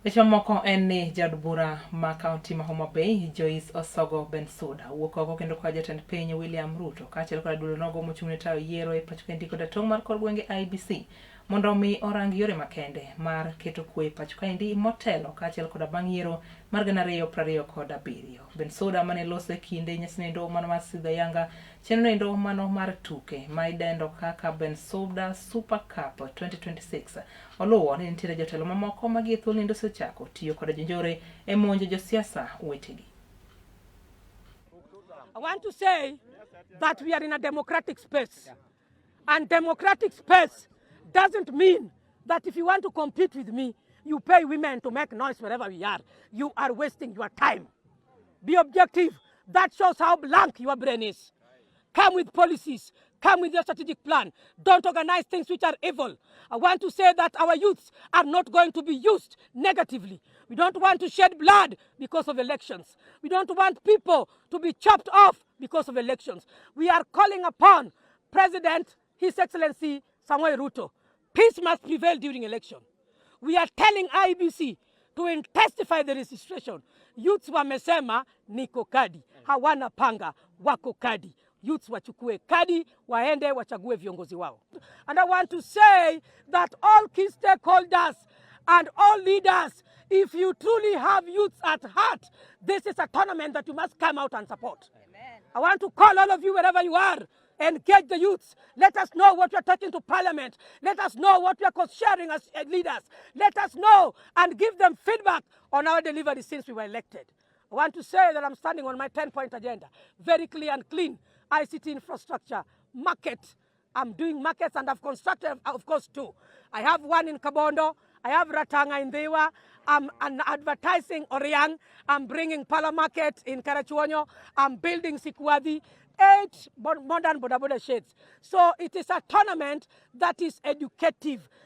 Weche moko en ni jad bura ma kaunti ma Homa Bay Joyce Osogo Bensouda wuok oko kendo kwa jatend piny William Ruto kaachiel kod duolo nogo mochung' ne tayo yiero e pacho kae kod tong' mar kor gwenge IEBC mondo mi orang yore makende mar keto kwe e pacho kae motelo kaachiel kod bang' yiero mar 2027. Bensouda mane loso e kinde nyasinindo mano mar sidho yanga chenro mano mar tuke ma idendo kaka Bensouda Super Cup 2026 oluwo ni nitiere jotelo mamoko ma gie thuolo nindo osechako tiyo kod jonjore e monjo josiasa wetegi. I want to say that we are in a democratic space. And democratic space doesn't mean that if you want to compete with me, you pay women to make noise wherever we are. You are wasting your time. Be objective. That shows how blank your brain is. Come with policies. Come with your strategic plan. Don't organize things which are evil. I want to say that our youths are not going to be used negatively. We don't want to shed blood because of elections. We don't want people to be chopped off because of elections. We are calling upon President, His Excellency Samuel Ruto. Peace must prevail during election. We are telling IEBC to intensify the registration. Youths wamesema niko kadi, hawana panga, wako kadi. Youths wachukue kadi, waende wachague viongozi wao. And I want to say that all key stakeholders and all leaders, if you truly have youths at heart, this is a tournament that you must come out and support. Amen. I want to call all of you wherever you are, engage the youths. Let us know what we are taking to parliament. Let us know what we are sharing as leaders. Let us know and give them feedback on our delivery since we were elected. I want to say that I'm standing on my 10-point agenda, very clear and clean. ICT infrastructure, market. I'm doing markets and I've constructed, of course, two. I have one in Kabondo. I have Ratanga in Dewa. I'm advertising Oriang. I'm bringing Pala Market in Karachuonyo. I'm building Sikwadi. 8 modern boda sheds. So it is a tournament that is educative.